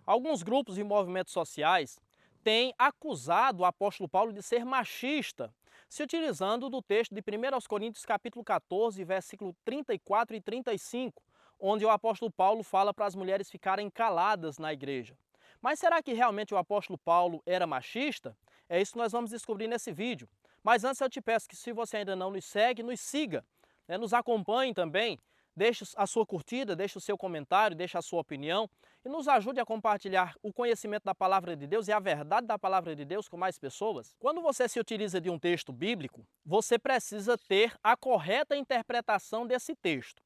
Alguns grupos e movimentos sociais têm acusado o apóstolo Paulo de ser machista, se utilizando do texto de 1 Coríntios capítulo 14, versículo 34 e 35, onde o apóstolo Paulo fala para as mulheres ficarem caladas na igreja. Mas será que realmente o apóstolo Paulo era machista? É isso que nós vamos descobrir nesse vídeo. Mas antes eu te peço que, se você ainda não nos segue, nos siga, nos acompanhe também, deixe a sua curtida, deixe o seu comentário, deixe a sua opinião e nos ajude a compartilhar o conhecimento da palavra de Deus e a verdade da palavra de Deus com mais pessoas. Quando você se utiliza de um texto bíblico, você precisa ter a correta interpretação desse texto.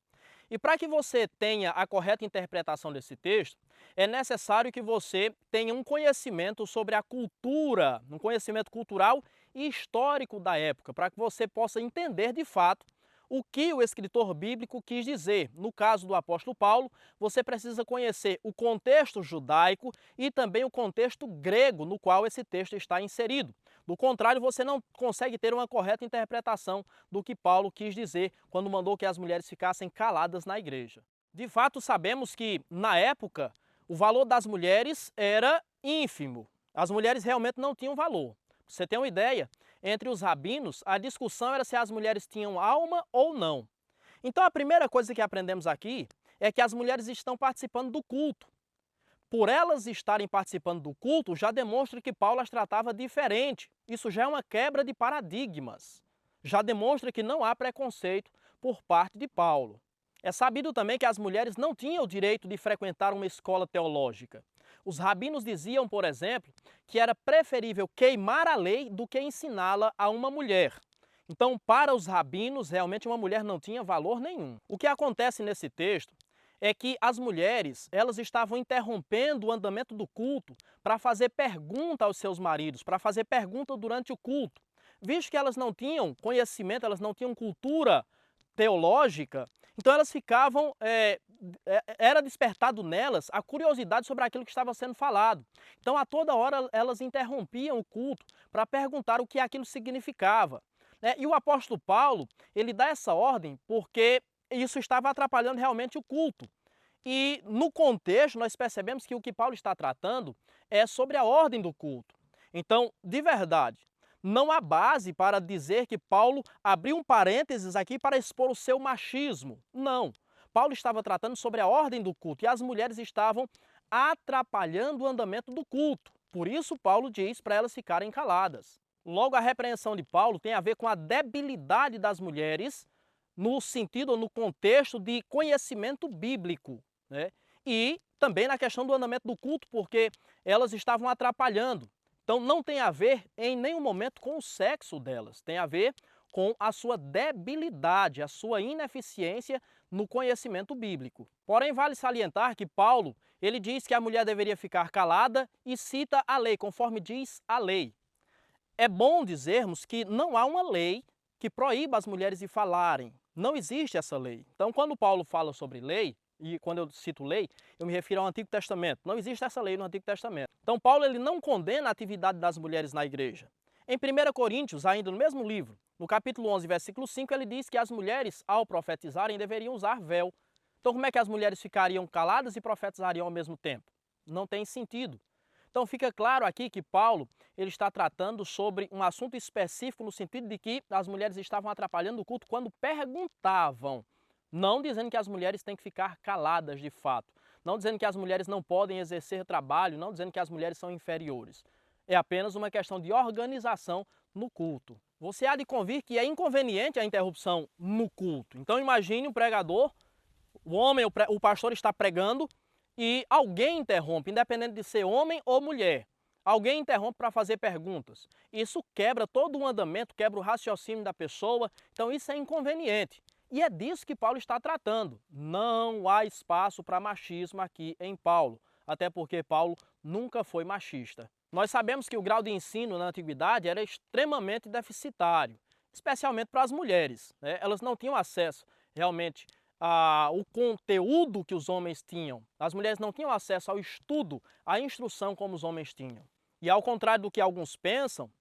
E para que você tenha a correta interpretação desse texto, é necessário que você tenha um conhecimento sobre a cultura, um conhecimento cultural e histórico da época, para que você possa entender de fato o que o escritor bíblico quis dizer. No caso do apóstolo Paulo, você precisa conhecer o contexto judaico e também o contexto grego no qual esse texto está inserido. Do contrário, você não consegue ter uma correta interpretação do que Paulo quis dizer quando mandou que as mulheres ficassem caladas na igreja. De fato, sabemos que, na época, o valor das mulheres era ínfimo. As mulheres realmente não tinham valor. Pra você ter uma ideia, entre os rabinos, a discussão era se as mulheres tinham alma ou não. Então, a primeira coisa que aprendemos aqui é que as mulheres estão participando do culto. Por elas estarem participando do culto, já demonstra que Paulo as tratava diferente. Isso já é uma quebra de paradigmas. Já demonstra que não há preconceito por parte de Paulo. É sabido também que as mulheres não tinham o direito de frequentar uma escola teológica. Os rabinos diziam, por exemplo, que era preferível queimar a lei do que ensiná-la a uma mulher. Então, para os rabinos, realmente uma mulher não tinha valor nenhum. O que acontece nesse texto é que as mulheres, elas estavam interrompendo o andamento do culto para fazer pergunta aos seus maridos, para fazer pergunta durante o culto. Visto que elas não tinham conhecimento, elas não tinham cultura teológica, então elas ficavam, era despertado nelas a curiosidade sobre aquilo que estava sendo falado. Então a toda hora elas interrompiam o culto para perguntar o que aquilo significava. E o apóstolo Paulo, ele dá essa ordem porque isso estava atrapalhando realmente o culto. E no contexto nós percebemos que o que Paulo está tratando é sobre a ordem do culto. Então, de verdade, não há base para dizer que Paulo abriu um parênteses aqui para expor o seu machismo. Não. Paulo estava tratando sobre a ordem do culto e as mulheres estavam atrapalhando o andamento do culto. Por isso Paulo diz para elas ficarem caladas. Logo, a repreensão de Paulo tem a ver com a debilidade das mulheres no sentido ou no contexto de conhecimento bíblico, E também na questão do andamento do culto, porque elas estavam atrapalhando. Então não tem a ver em nenhum momento com o sexo delas, tem a ver com a sua debilidade, a sua ineficiência no conhecimento bíblico. Porém, vale salientar que Paulo, ele diz que a mulher deveria ficar calada e cita a lei, conforme diz a lei. É bom dizermos que não há uma lei que proíba as mulheres de falarem. Não existe essa lei. Então, quando Paulo fala sobre lei, e quando eu cito lei, eu me refiro ao Antigo Testamento. Não existe essa lei no Antigo Testamento. Então, Paulo ele não condena a atividade das mulheres na igreja. Em 1 Coríntios, ainda no mesmo livro, no capítulo 11, versículo 5, ele diz que as mulheres, ao profetizarem, deveriam usar véu. Então, como é que as mulheres ficariam caladas e profetizariam ao mesmo tempo? Não tem sentido. Então fica claro aqui que Paulo ele está tratando sobre um assunto específico no sentido de que as mulheres estavam atrapalhando o culto quando perguntavam. Não dizendo que as mulheres têm que ficar caladas de fato. Não dizendo que as mulheres não podem exercer trabalho, não dizendo que as mulheres são inferiores. É apenas uma questão de organização no culto. Você há de convir que é inconveniente a interrupção no culto. Então imagine um pregador, o homem, o pastor está pregando, e alguém interrompe, independente de ser homem ou mulher. Alguém interrompe para fazer perguntas. Isso quebra todo o andamento, quebra o raciocínio da pessoa, então isso é inconveniente. E é disso que Paulo está tratando. Não há espaço para machismo aqui em Paulo, até porque Paulo nunca foi machista. Nós sabemos que o grau de ensino na antiguidade era extremamente deficitário, especialmente para as mulheres, Elas não tinham acesso realmente o conteúdo que os homens tinham. As mulheres não tinham acesso ao estudo, à instrução como os homens tinham. E ao contrário do que alguns pensam,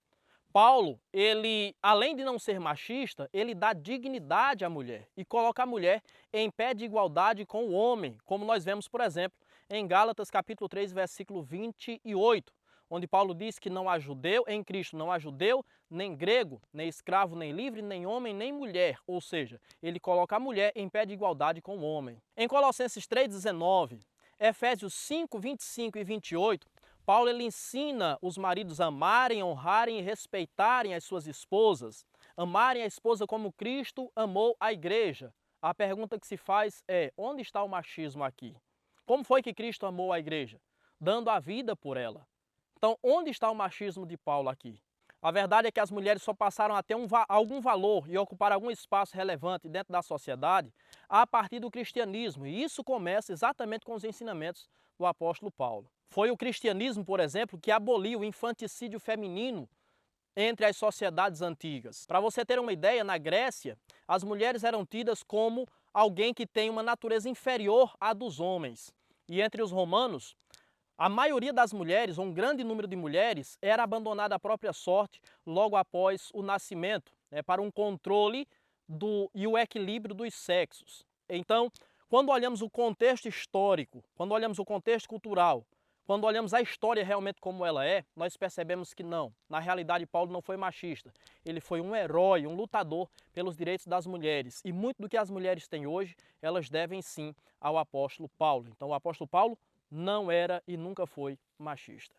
Paulo, ele, além de não ser machista, ele dá dignidade à mulher e coloca a mulher em pé de igualdade com o homem, como nós vemos, por exemplo, em Gálatas capítulo 3, versículo 28, onde Paulo diz que não há judeu em Cristo, não há judeu, nem grego, nem escravo, nem livre, nem homem, nem mulher. Ou seja, ele coloca a mulher em pé de igualdade com o homem. Em Colossenses 3,19, Efésios 5, 25 e 28, Paulo ele ensina os maridos a amarem, honrarem e respeitarem as suas esposas, amarem a esposa como Cristo amou a igreja. A pergunta que se faz é: onde está o machismo aqui? Como foi que Cristo amou a igreja? Dando a vida por ela. Então, onde está o machismo de Paulo aqui? A verdade é que as mulheres só passaram a ter algum valor e ocupar algum espaço relevante dentro da sociedade a partir do cristianismo. E isso começa exatamente com os ensinamentos do apóstolo Paulo. Foi o cristianismo, por exemplo, que aboliu o infanticídio feminino entre as sociedades antigas. Para você ter uma ideia, na Grécia, as mulheres eram tidas como alguém que tem uma natureza inferior à dos homens. E entre os romanos, a maioria das mulheres, ou um grande número de mulheres, era abandonada à própria sorte logo após o nascimento, para um controle e o equilíbrio dos sexos. Então, quando olhamos o contexto histórico, quando olhamos o contexto cultural, quando olhamos a história realmente como ela é, nós percebemos que não. Na realidade, Paulo não foi machista. Ele foi um herói, um lutador pelos direitos das mulheres. E muito do que as mulheres têm hoje, elas devem sim ao apóstolo Paulo. Então, o apóstolo Paulo não era e nunca foi machista.